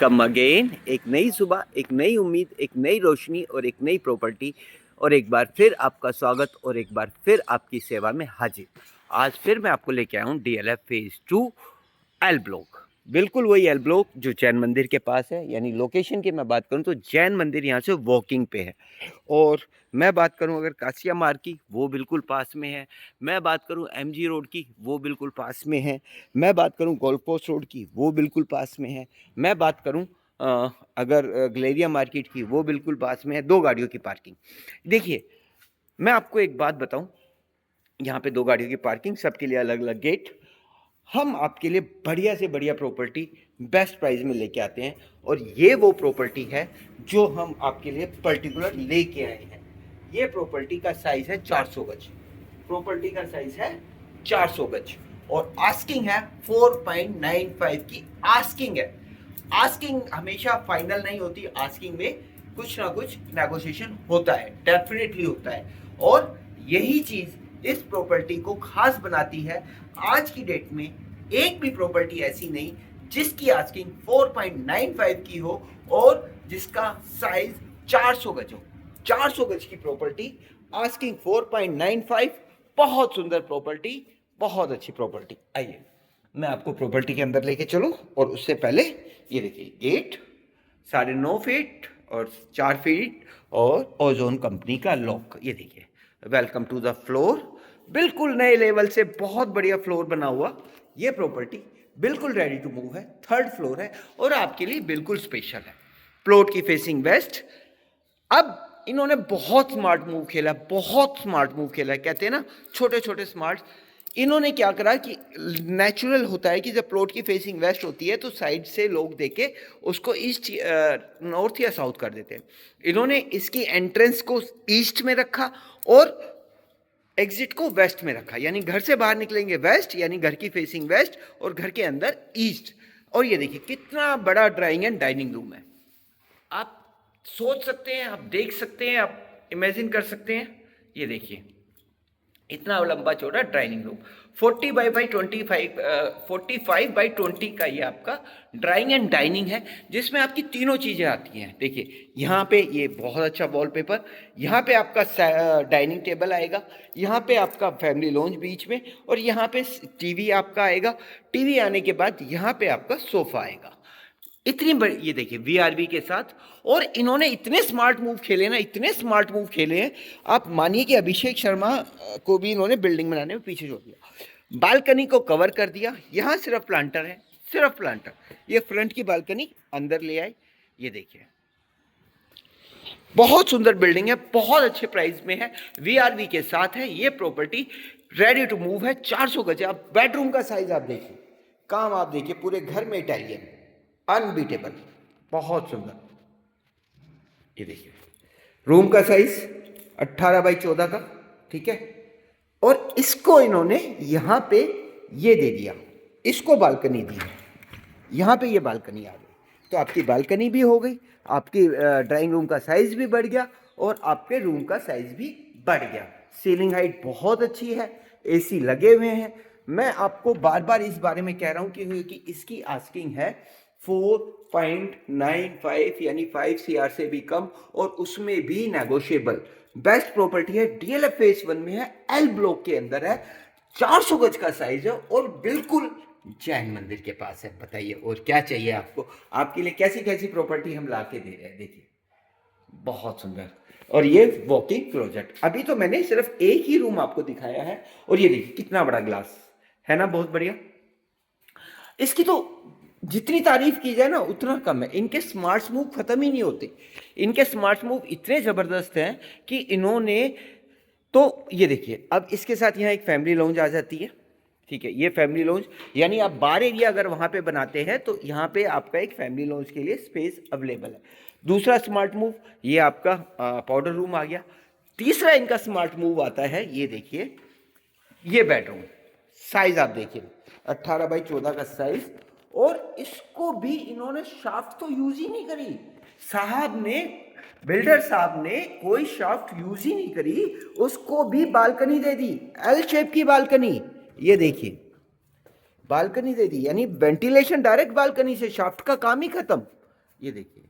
Welcome again. एक नई सुबह, एक नई उम्मीद, एक नई रोशनी और एक नई प्रॉपर्टी और एक बार फिर आपका स्वागत और एक बार फिर आपकी सेवा में हाजिर। आज फिर मैं आपको लेके आया हूँ DLF फेज़ 2 एल ब्लॉक। बिल्कुल वही एल ब्लॉक जो जैन मंदिर के पास है। यानी लोकेशन की मैं बात करूँ तो जैन मंदिर यहाँ से वॉकिंग पे है। और मैं बात करूं अगर कासिया मार्ग की, वो बिल्कुल पास में है। मैं बात करूं MG रोड की, वो बिल्कुल पास में है। मैं बात करूं गोल्फ पोस्ट रोड की, वो बिल्कुल पास में है। मैं बात करूं अगर ग्लेरिया मार्केट की, वो बिल्कुल पास में है। 2 गाड़ियों की पार्किंग। देखिए, मैं आपको एक बात बताऊं, यहाँ पे 2 गाड़ियों की पार्किंग, सबके लिए अलग अलग गेट। हम आपके लिए बढ़िया से बढ़िया प्रॉपर्टी बेस्ट प्राइस में लेके आते हैं। और ये वो प्रॉपर्टी है जो हम आपके लिए पर्टिकुलर लेके आए हैं। ये प्रॉपर्टी का साइज है 400 गज। प्रॉपर्टी का साइज है 400 गज और आस्किंग है 4.95 की आस्किंग है। आस्किंग हमेशा फाइनल नहीं होती। आस्किंग में कुछ ना कुछ नेगोशिएशन होता है, डेफिनेटली होता है। और यही चीज इस प्रॉपर्टी को खास बनाती है। आज की डेट में एक भी प्रॉपर्टी ऐसी नहीं जिसकी आस्किंग 4.95 की हो और जिसका साइज 400 गज हो। 400 गज की प्रॉपर्टी, आस्किंग 4.95। बहुत सुंदर प्रॉपर्टी, बहुत अच्छी प्रॉपर्टी। आइए मैं आपको प्रॉपर्टी के अंदर लेके चलूं। और उससे पहले ये देखिए, गेट 9.5 फीट और 4 फीट और ओजोन कंपनी का लॉक। ये देखिए, वेलकम टू द फ्लोर। बिल्कुल नए लेवल से बहुत बढ़िया फ्लोर बना हुआ। ये प्रॉपर्टी बिल्कुल रेडी टू मूव है। 3rd फ्लोर है और आपके लिए बिल्कुल स्पेशल है। प्लॉट की फेसिंग वेस्ट। अब इन्होंने बहुत स्मार्ट मूव खेला, बहुत स्मार्ट मूव खेला। कहते हैं ना, छोटे छोटे स्मार्ट। इन्होंने क्या करा कि नेचुरल होता है कि जब प्लॉट की फेसिंग वेस्ट होती है तो साइड से लोग देके उसको ईस्ट, नॉर्थ या साउथ कर देते हैं। इन्होंने इसकी एंट्रेंस को ईस्ट में रखा और एग्जिट को वेस्ट में रखा। यानी घर से बाहर निकलेंगे वेस्ट, यानी घर की फेसिंग वेस्ट और घर के अंदर ईस्ट। और ये देखिए कितना बड़ा ड्राइंग एंड डाइनिंग रूम है। आप सोच सकते हैं, आप देख सकते हैं, आप इमेजिन कर सकते हैं। ये देखिए, इतना लंबा चौड़ा ड्राइनिंग रूम। 45 बाई 20 का ये आपका ड्राइंग एंड डाइनिंग है, जिसमें आपकी तीनों चीज़ें आती हैं। देखिए, यहाँ पे ये बहुत अच्छा वॉलपेपर, यहाँ पे आपका डाइनिंग टेबल आएगा, यहाँ पे आपका फैमिली लॉन्ज बीच में, और यहाँ पे टीवी आपका आएगा। टीवी आने के बाद यहाँ पे आपका सोफा आएगा। इतनी बड़ी, ये देखिए, वीआरवी के साथ। और इन्होंने इतने स्मार्ट मूव खेले ना, इतने स्मार्ट मूव खेले हैं, आप मानिए कि अभिषेक शर्मा को भी इन्होंने बिल्डिंग बनाने में पीछे छोड़ दिया। बालकनी को कवर कर दिया। यहाँ सिर्फ प्लांटर है, सिर्फ प्लांटर। ये फ्रंट की बालकनी अंदर ले आए। ये देखिए, बहुत सुंदर बिल्डिंग है, बहुत अच्छे प्राइस में है, वीआरवी के साथ है। ये प्रॉपर्टी रेडी टू मूव है। 400 गज। आप बेडरूम का साइज आप देखिए, काम आप देखिए, पूरे घर में इटालियन, अनबीटेबल, बहुत सुंदर। ये देखिए, रूम का साइज 18 बाई 14 का, ठीक है। और इसको इन्होंने यहाँ पे ये दे दिया, इसको बालकनी दी है। यहाँ पे ये बालकनी आ गई, तो आपकी बालकनी भी हो गई, आपकी ड्राइंग रूम का साइज भी बढ़ गया और आपके रूम का साइज भी बढ़ गया। सीलिंग हाइट बहुत अच्छी है, एसी लगे हुए हैं। मैं आपको बार बार इस बारे में कह रहा हूँ कि इसकी आस्किंग है 4.95, यानी 5 CR से भी कम, और उसमें भी नेगोशिएबल। बेस्ट प्रॉपर्टी है, DLF फेज 1 में है, एल ब्लॉक के अंदर है, 400 गज का साइज है और बिल्कुल जैन मंदिर के पास है। बताइए और क्या चाहिए आपको। आपके लिए कैसी कैसी प्रॉपर्टी हम ला के दे रहे हैं। देखिए, बहुत सुंदर। और ये वॉकिंग क्लोजेट। अभी तो मैंने सिर्फ एक ही रूम आपको दिखाया है, और ये देखिए कितना बड़ा ग्लास है ना, बहुत बढ़िया। इसकी तो जितनी तारीफ की जाए ना उतना कम है। इनके स्मार्ट मूव खत्म ही नहीं होते। इनके स्मार्ट मूव इतने जबरदस्त हैं कि इन्होंने, तो ये देखिए, अब इसके साथ यहाँ एक फैमिली लॉन्ज आ जाती है, ठीक है। ये फैमिली लॉन्ज, यानी आप बार एरिया अगर वहाँ पे बनाते हैं तो यहाँ पे आपका एक फैमिली लॉन्ज के लिए स्पेस अवेलेबल है। दूसरा स्मार्ट मूव, ये आपका पाउडर रूम आ गया। तीसरा इनका स्मार्ट मूव आता है, ये देखिए, ये बेडरूम। साइज आप देखिए, 18 बाई 14 का साइज। और इसको भी इन्होंने शाफ्ट तो यूज ही नहीं करी साहब ने, बिल्डर साहब ने कोई शाफ्ट यूज ही नहीं करी, उसको भी बालकनी दे दी, एल शेप की बालकनी। ये देखिए, बालकनी दे दी, यानी वेंटिलेशन डायरेक्ट बालकनी से, शाफ्ट का काम ही खत्म। ये देखिए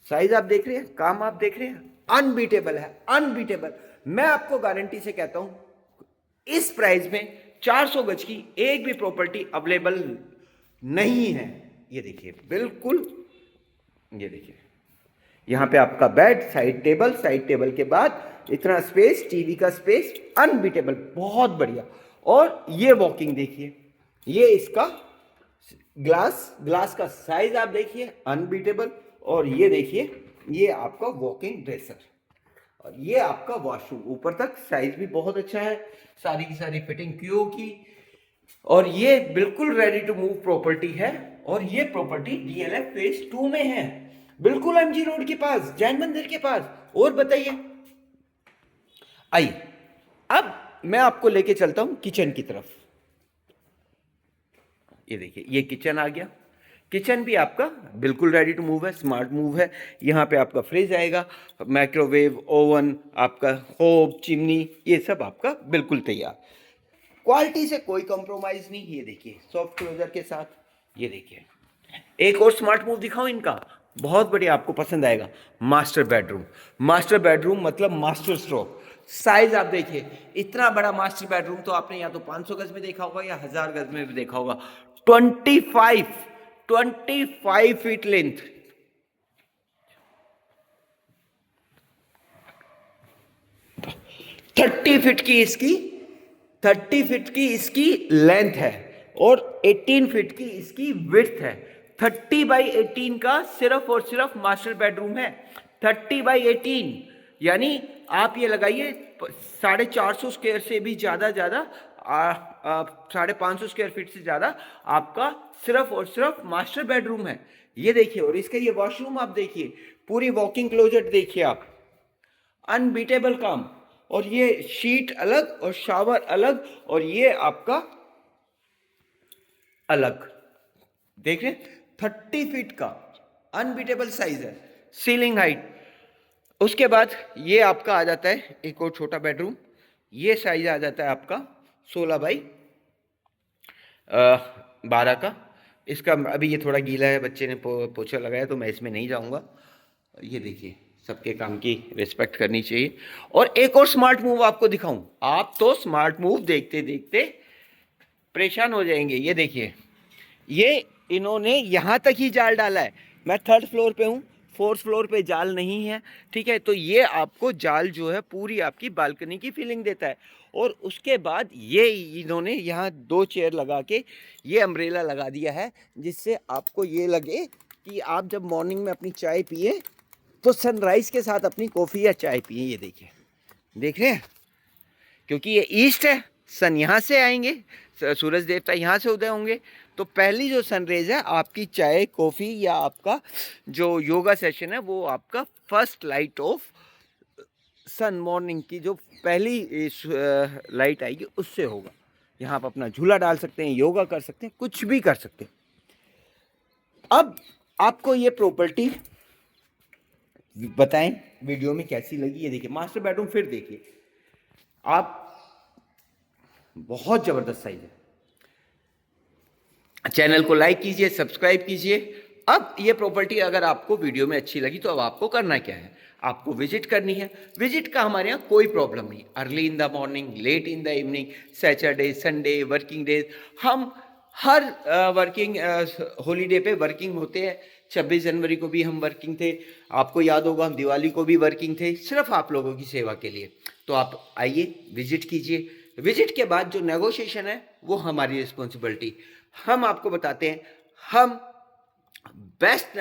साइज आप देख रहे हैं, काम आप देख रहे हैं, अनबीटेबल है, अनबीटेबल। मैं आपको गारंटी से कहता हूं इस प्राइस में 400 गज की एक भी प्रॉपर्टी अवेलेबल नहीं है। ये देखिए बिल्कुल, ये देखिए यहां पे आपका बेड, साइड टेबल के बाद इतना स्पेस, टीवी का स्पेस, अनबीटेबल, बहुत बढ़िया। और ये वॉकिंग देखिए, ये इसका ग्लास का साइज आप देखिए, अनबीटेबल। और ये देखिए ये आपका वॉकिंग ड्रेसर, और ये आपका वॉशरूम, ऊपर तक साइज भी बहुत अच्छा है, सारी की सारी फिटिंग क्यू की। और ये बिल्कुल रेडी टू मूव प्रॉपर्टी है, और ये प्रॉपर्टी डीएलएफ फेज 2 में है, बिल्कुल एमजी रोड के पास, जैन मंदिर के पास। और बताइए, आइए अब मैं आपको लेके चलता हूं किचन की तरफ। ये देखिए ये किचन आ गया, किचन भी आपका बिल्कुल रेडी टू मूव है, स्मार्ट मूव है। यहाँ पे आपका फ्रिज आएगा, माइक्रोवेव, ओवन, आपका होब, चिमनी, ये सब आपका बिल्कुल तैयार। क्वालिटी से कोई कॉम्प्रोमाइज नहीं। ये देखिए सॉफ्ट क्लोजर के साथ। ये देखिए एक और स्मार्ट मूव दिखाऊं इनका, बहुत बढ़िया, आपको पसंद आएगा। मास्टर बेडरूम, मास्टर बेडरूम मतलब मास्टर स्ट्रोक। साइज आप देखिए, इतना बड़ा मास्टर बेडरूम तो आपने या तो 500 गज में देखा होगा या 1000 गज में भी देखा होगा। 25 फीट लेंथ, 30 फीट की इसकी 30 फीट की इसकी लेंथ है, और 18 फीट की इसकी विड्थ है। 30x18 का सिर्फ और सिर्फ मास्टर बेडरूम है। 30x18 यानी आप ये लगाइए 450 स्क्वायर से भी ज्यादा 550 स्क्वायर फीट से ज्यादा आपका सिर्फ और सिर्फ मास्टर बेडरूम है। ये देखिए, और इसका ये वॉशरूम आप देखिए, पूरी वॉकिंग क्लोजेट देखिए आप, अनबीटेबल काम। और ये शीट अलग और शावर अलग, और ये आपका अलग, देख रहे 30 फीट का अनबीटेबल साइज है, सीलिंग हाइट। उसके बाद ये आपका आ जाता है एक और छोटा बेडरूम, ये साइज आ जाता है आपका 16x12 का। इसका अभी ये थोड़ा गीला है, बच्चे ने पोछा लगाया तो मैं इसमें नहीं जाऊंगा। ये देखिए सबके काम की रिस्पेक्ट करनी चाहिए। और एक और स्मार्ट मूव आपको दिखाऊं, आप तो स्मार्ट मूव देखते देखते परेशान हो जाएंगे। ये देखिए, ये इन्होंने यहां तक ही जाल डाला है। मैं 3rd फ्लोर पे हूं, 4th फ्लोर पे जाल नहीं है, ठीक है। तो ये आपको जाल जो है पूरी आपकी बालकनी की फीलिंग देता है। और उसके बाद ये इन्होंने यहाँ 2 चेयर लगा के ये अम्ब्रेला लगा दिया है, जिससे आपको ये लगे कि आप जब मॉर्निंग में अपनी चाय पिए तो सनराइज के साथ अपनी कॉफ़ी या चाय पिए। ये देखिए, देख रहे हैं, क्योंकि ये ईस्ट है, सन यहाँ से आएंगे, सूरज देवता यहाँ से उदय होंगे, तो पहली जो सनरेज है आपकी चाय, कॉफ़ी या आपका जो योगा सेशन है वो आपका first light of sun, morning की जो पहली लाइट आएगी उससे होगा। यहाँ आप अपना झूला डाल सकते हैं, योगा कर सकते हैं, कुछ भी कर सकते हैं। अब आपको ये प्रॉपर्टी बताएं वीडियो में कैसी लगी। ये देखिए मास्टर बेडरूम, फिर देखिए आप, बहुत जबरदस्त साइज है। चैनल को लाइक कीजिए, सब्सक्राइब कीजिए। अब ये प्रॉपर्टी अगर आपको वीडियो में अच्छी लगी तो अब आपको करना क्या है, आपको विजिट करनी है। विजिट का हमारे यहाँ कोई प्रॉब्लम नहीं, early in the morning, late in the evening, Saturday, Sunday, working days, हम हर वर्किंग हॉलीडे पे वर्किंग होते हैं। 26 जनवरी को भी हम वर्किंग थे, आपको याद होगा हम दिवाली को भी वर्किंग थे, सिर्फ आप लोगों की सेवा के लिए। तो आप आइए, विजिट कीजिए। विजिट के बाद जो नेगोशिएशन है वो हमारी रिस्पॉन्सिबिलिटी, हम आपको बताते हैं, हम बेस्ट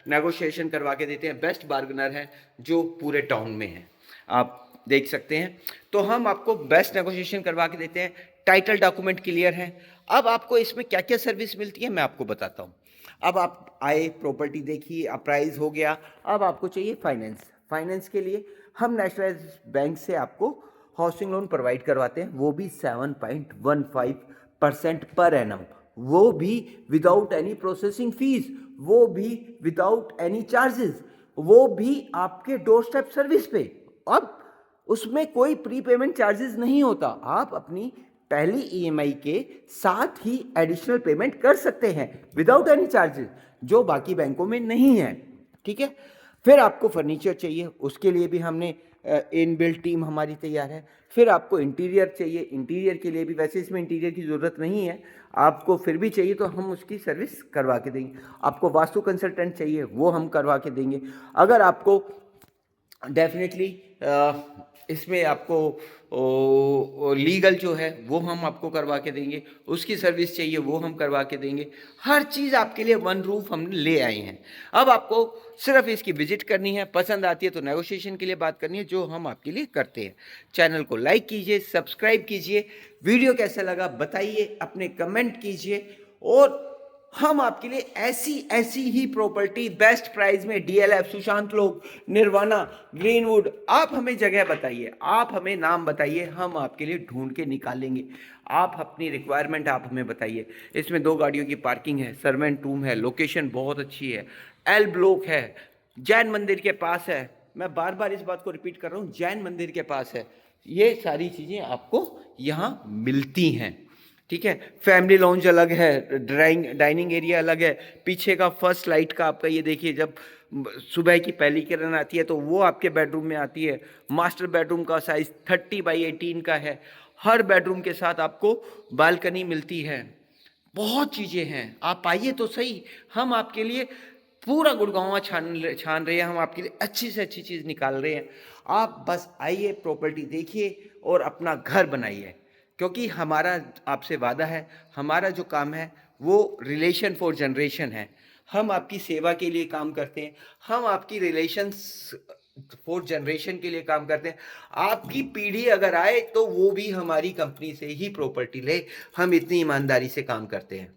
नेगोशिएशन करवा के देते हैं, बेस्ट बार्गनर है जो पूरे टाउन में है, आप देख सकते हैं। तो हम आपको बेस्ट नेगोशिएशन करवा के देते हैं, टाइटल डॉक्यूमेंट क्लियर है। अब आपको इसमें क्या क्या सर्विस मिलती है मैं आपको बताता हूँ। अब आप आए, प्रॉपर्टी देखिए, अप्राइज हो गया, अब आपको चाहिए फाइनेंस। फाइनेंस के लिए हम नेशनलाइज बैंक से आपको हाउसिंग लोन प्रोवाइड करवाते हैं, वो भी 7.15% पर एनम, वो भी विदाउट एनी प्रोसेसिंग फीस, वो भी विदाउट एनी चार्जेस, वो भी आपके डोर स्टेप सर्विस पे। अब उसमें कोई प्री पेमेंट चार्जेस नहीं होता, आप अपनी पहली ईएमआई के साथ ही एडिशनल पेमेंट कर सकते हैं विदाउट एनी चार्जेस, जो बाकी बैंकों में नहीं है। ठीक है। फिर आपको फर्नीचर चाहिए, उसके लिए भी हमने इनबिल्ट टीम हमारी तैयार है। फिर आपको इंटीरियर चाहिए, इंटीरियर के लिए भी, वैसे इसमें इंटीरियर की ज़रूरत नहीं है, आपको फिर भी चाहिए तो हम उसकी सर्विस करवा के देंगे। आपको वास्तु कंसल्टेंट चाहिए, वो हम करवा के देंगे। अगर आपको डेफिनेटली इसमें आपको लीगल जो है वो हम आपको करवा के देंगे, उसकी सर्विस चाहिए वो हम करवा के देंगे। हर चीज़ आपके लिए वन रूफ हम ले आए हैं। अब आपको सिर्फ इसकी विजिट करनी है, पसंद आती है तो नेगोशिएशन के लिए बात करनी है, जो हम आपके लिए करते हैं। चैनल को लाइक कीजिए, सब्सक्राइब कीजिए, वीडियो कैसा लगा बताइए, अपने कमेंट कीजिए, और हम आपके लिए ऐसी ही प्रॉपर्टी बेस्ट प्राइस में डीएलएफ, सुशांत लोक, निर्वाणा, ग्रीनवुड, आप हमें जगह बताइए, आप हमें नाम बताइए, हम आपके लिए ढूंढ के निकालेंगे। आप अपनी रिक्वायरमेंट आप हमें बताइए। इसमें 2 गाड़ियों की पार्किंग है, सर्वेंट रूम है, लोकेशन बहुत अच्छी है, एल ब्लॉक है, जैन मंदिर के पास है। मैं बार बार इस बात को रिपीट कर रहा हूँ, जैन मंदिर के पास है। ये सारी चीज़ें आपको यहाँ मिलती हैं। ठीक है। फैमिली लॉन्ज अलग है, डाइनिंग एरिया अलग है, पीछे का फर्स्ट लाइट का आपका ये देखिए, जब सुबह की पहली किरण आती है तो वो आपके बेडरूम में आती है। मास्टर बेडरूम का साइज 30x18 का है। हर बेडरूम के साथ आपको बालकनी मिलती है। बहुत चीज़ें हैं, आप आइए तो सही। हम आपके लिए पूरा गुड़गांव छान रहे हैं, हम आपके लिए अच्छी से अच्छी चीज़ निकाल रहे हैं। आप बस आइए, प्रॉपर्टी देखिए और अपना घर बनाइए, क्योंकि हमारा आपसे वादा है, हमारा जो काम है वो रिलेशन फॉर जनरेशन है। हम आपकी सेवा के लिए काम करते हैं, हम आपकी रिलेशंस फॉर जनरेशन के लिए काम करते हैं। आपकी पीढ़ी अगर आए तो वो भी हमारी कंपनी से ही प्रॉपर्टी ले, हम इतनी ईमानदारी से काम करते हैं।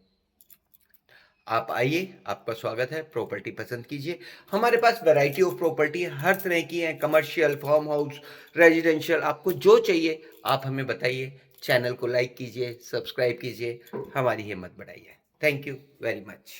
आप आइए, आपका स्वागत है, प्रॉपर्टी पसंद कीजिए। हमारे पास वैरायटी ऑफ प्रॉपर्टी है, हर तरह की है, कमर्शियल, फार्म हाउस, रेजिडेंशियल, आपको जो चाहिए आप हमें बताइए। चैनल को लाइक कीजिए, सब्सक्राइब कीजिए, हमारी हिम्मत बढ़ाइए। Thank you very much.